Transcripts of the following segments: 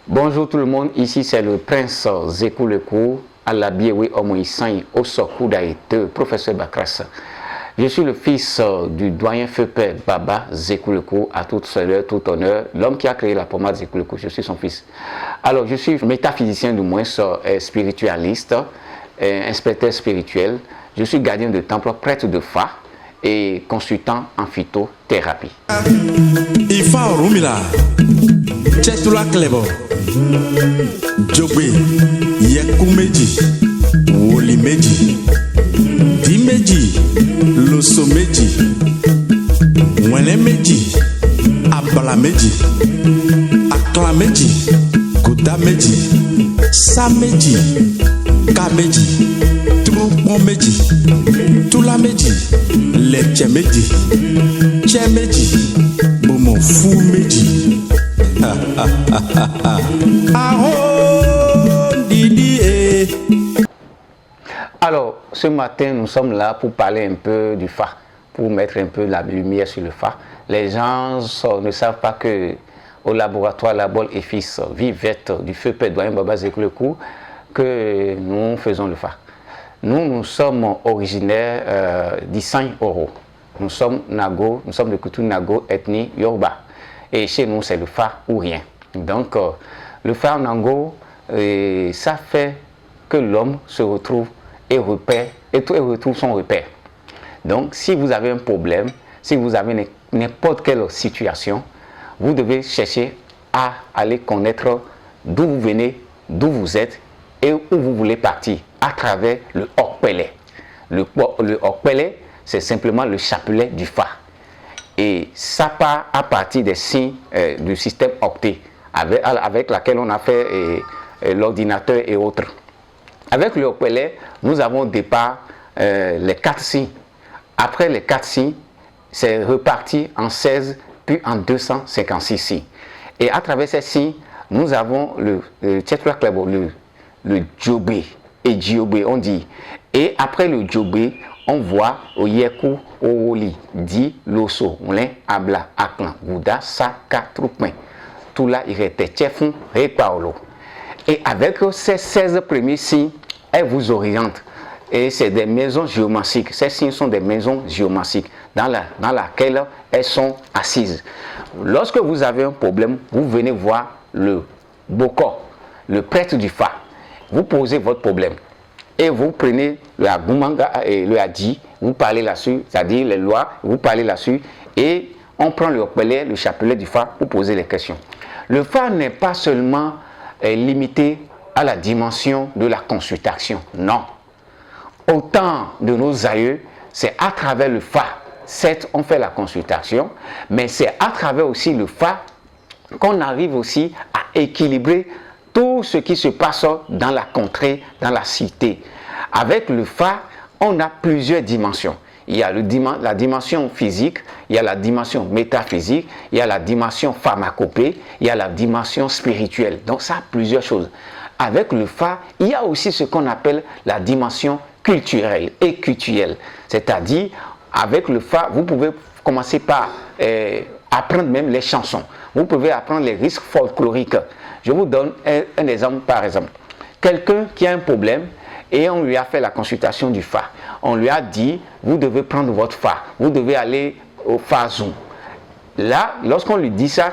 Bonjour tout le monde, ici c'est le prince Zekou Lekou, à la Biewe Omoïsaï, au Sokou Daïte, professeur Bakras. Je suis le fils du doyen feu père Baba Zekou Lekou, à toute l'heure, tout honneur, l'homme qui a créé la pommade Zekou Lekou, je suis son fils. Alors je suis métaphysicien du moins, spiritualiste, inspecteur spirituel, je suis gardien de temple, prêtre de Fa et consultant en phytothérapie. Ifa Rumila, Chetula Klebo, Jogbe, Yeku Meji, Woli Meji, Di Meji, Loso Meji, Wene Meji, Abala Meji, Akla Meji, Kuda Meji, Sa Meji, Ka Meji, Trupon Meji, Tula Meji, Leche Meji, Che Meji, Bomo Fu Meji. Alors, ce matin, nous sommes là pour parler un peu du Fa, pour mettre un peu la lumière sur le Fa. Les gens ne savent pas que au laboratoire Labol et Fils Vivette du feu père doyen Baba Zekou Lekou, que nous faisons le Fa. Nous sommes originaires d'Issaï Oro. Nous sommes Nago, nous sommes de culture Nago, ethnie Yoruba. Et chez nous, c'est le Fa ou rien. Donc, le Fa en Ango, ça fait que l'homme se retrouve et repère, et retrouve son repère. Donc, si vous avez un problème, si vous avez n'importe quelle situation, vous devez chercher à aller connaître d'où vous venez, d'où vous êtes et où vous voulez partir à travers le Okpele. Le Okpele, c'est simplement le chapelet du Fa. Et ça part à partir des signes du système octet avec laquelle on a fait l'ordinateur et autres. Avec le Okpele, nous avons au départ les 4 signes. Après les 4 signes, c'est reparti en 16 puis en 256 signes. Et à travers ces signes, nous avons le Tchetula Klebo, le Djobé et Djobé, on dit. Et après le Djobé, on voit au Yeku, au Woli, Di, Loso, Moulin, Abla, Aklan, Gouda, Saka, Troupin. Tout là, il était Tchefon, Repaolo. Et avec ces 16 premiers signes, elles vous orientent. Et c'est des maisons géomanciques. Ces signes sont des maisons géomanciques dans laquelle elles sont assises. Lorsque vous avez un problème, vous venez voir le Boko, le prêtre du Fa. Vous posez votre problème. Et vous prenez le Agumanga et le Adi, vous parlez là-dessus, c'est-à-dire les lois, vous parlez là-dessus, et on prend le Okpele, le chapelet du Fa, pour poser les questions. Le Fa n'est pas seulement limité à la dimension de la consultation, non. Au temps de nos aïeux, c'est à travers le Fa, certes on fait la consultation, mais c'est à travers aussi le Fa qu'on arrive aussi à équilibrer tout ce qui se passe dans la contrée, dans la cité. Avec le Fa, on a plusieurs dimensions. Il y a la dimension physique, il y a la dimension métaphysique, il y a la dimension pharmacopée, il y a la dimension spirituelle. Donc ça a plusieurs choses. Avec le Fa, il y a aussi ce qu'on appelle la dimension culturelle et culturelle. C'est-à-dire, avec le Fa, vous pouvez commencer par apprendre même les chansons. Vous pouvez apprendre les risques folkloriques. Je vous donne un exemple par exemple. Quelqu'un qui a un problème et on lui a fait la consultation du Fa. On lui a dit, vous devez prendre votre Fa. Vous devez aller au Fa Zoom. Là, lorsqu'on lui dit ça,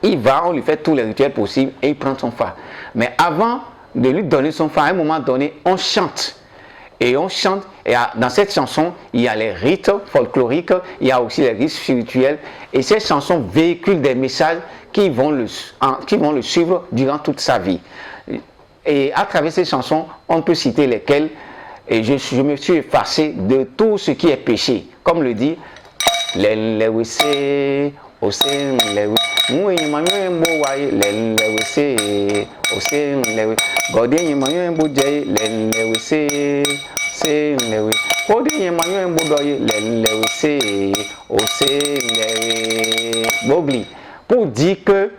il va, on lui fait tous les rituels possibles et il prend son Fa. Mais avant de lui donner son Fa, à un moment donné, on chante. Et on chante, et dans cette chanson, il y a les rites folkloriques, il y a aussi les rites spirituels. Et ces chansons véhiculent des messages qui vont le suivre durant toute sa vie. Et à travers ces chansons, on peut citer lesquelles, et je me suis effacé de tout ce qui est péché. Comme le dit, pour dire que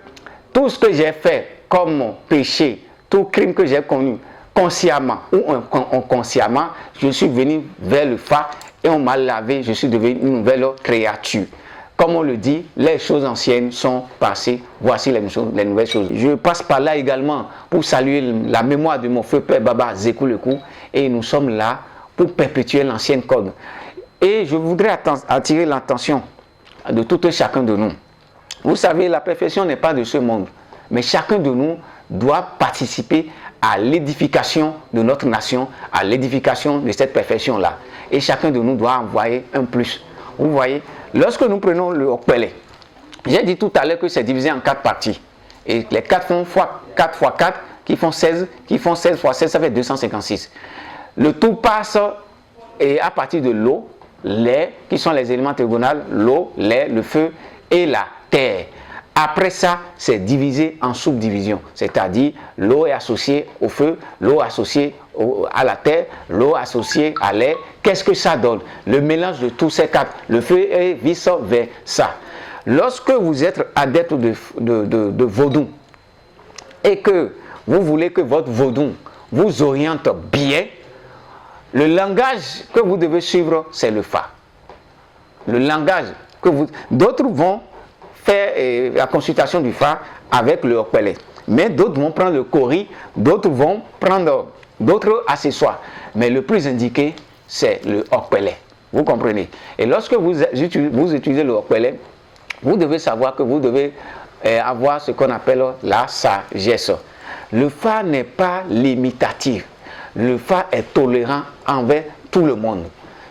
tout ce que j'ai fait comme péché, tout crime que j'ai connu consciemment ou inconsciemment, je suis venu vers le Fa et on m'a lavé, je suis devenu une nouvelle créature. comme on le dit, les choses anciennes sont passées, voici les nouvelles choses. Je passe par là également pour saluer la mémoire de mon feu père Baba Zekou-Lekou, et nous sommes là pour perpétuer l'ancienne code. Et je voudrais attirer l'attention de tout et chacun de nous. Vous savez, la perfection n'est pas de ce monde, mais chacun de nous doit participer à l'édification de notre nation, à l'édification de cette perfection-là. Et chacun de nous doit envoyer un plus. Vous voyez, lorsque nous prenons le Okpele, j'ai dit tout à l'heure que c'est divisé en 4 parties. Et les 4 font 4 x 4, qui font 16 x 16, ça fait 256. Le tout passe et à partir de l'eau, l'air, qui sont les éléments trigonales, l'eau, l'air, le feu et la terre. Après ça, c'est divisé en subdivisions, c'est-à-dire l'eau est associée au feu, l'eau associée à la terre, l'eau associée à l'air. Qu'est-ce que ça donne? Le mélange de tous ces 4, le feu et vice-versa. Lorsque vous êtes adepte de vaudou et que vous voulez que votre vaudou vous oriente bien, le langage que vous devez suivre, c'est le Fa. Le langage que vous... D'autres vont faire la consultation du Fa avec le Okpele. Mais d'autres vont prendre le Kori, d'autres vont prendre d'autres accessoires. Mais le plus indiqué, c'est le Okpele. Vous comprenez? Et lorsque vous utilisez le Okpele, vous devez savoir que vous devez avoir ce qu'on appelle la sagesse. Le Fa n'est pas limitatif. Le Fa est tolérant envers tout le monde.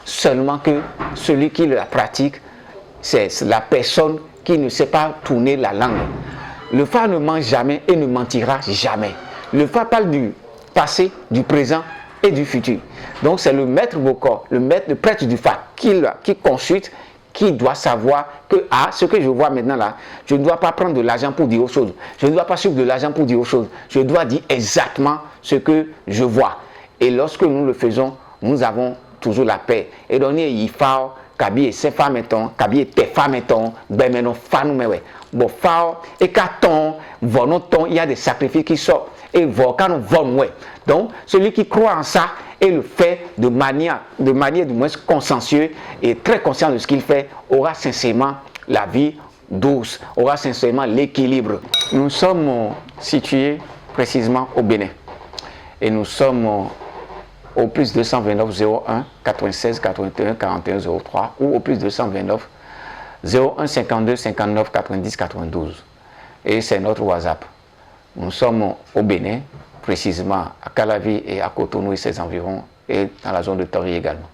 Seulement que celui qui la pratique, c'est la personne qui ne sait pas tourner la langue. Le Fa ne ment jamais et ne mentira jamais. Le Fa parle du passé, du présent et du futur. Donc c'est le maître vocal, le prêtre du Fa qui consulte, qui doit savoir que ce que je vois maintenant là, je ne dois pas prendre de l'argent pour dire autre chose. Je ne dois pas suivre de l'argent pour dire autre chose. Je dois dire exactement ce que je vois. Et lorsque nous le faisons, nous avons toujours la paix. Et donc, il faut que ces femmes étant, que tes femmes étant, ben maintenant, fan mais bon, fao et quand il y a des sacrifices qui sortent et quand on vont donc celui qui croit en ça et le fait de manière du moins consciencieuse et très conscient de ce qu'il fait aura sincèrement la vie douce, aura sincèrement l'équilibre. Nous sommes situés précisément au Bénin et nous sommes au plus 229 01 96 81 41 03 ou au plus 229 01 52 59 90 92. Et c'est notre WhatsApp. Nous sommes au Bénin, précisément à Calavi et à Cotonou et ses environs, et dans la zone de Tori également.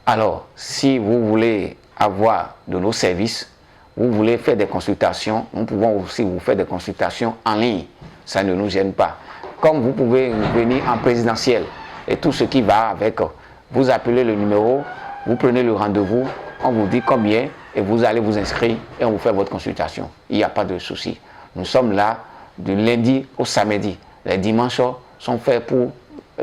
Alors, si vous voulez avoir de nos services, vous voulez faire des consultations, nous pouvons aussi vous faire des consultations en ligne. Ça ne nous gêne pas. Comme vous pouvez venir en présentiel, et tout ce qui va avec, vous appelez le numéro, vous prenez le rendez-vous, on vous dit combien et vous allez vous inscrire et on vous fait votre consultation. Il n'y a pas de souci. Nous sommes là du lundi au samedi. Les dimanches sont faits pour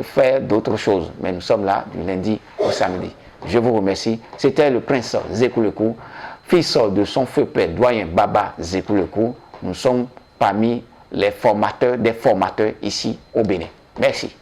faire d'autres choses, mais nous sommes là du lundi au samedi. Je vous remercie. C'était le prince Zekou-Lekou, fils de son feu père doyen Baba Zekou-Lekou. Nous sommes parmi les formateurs des formateurs ici au Bénin. Merci.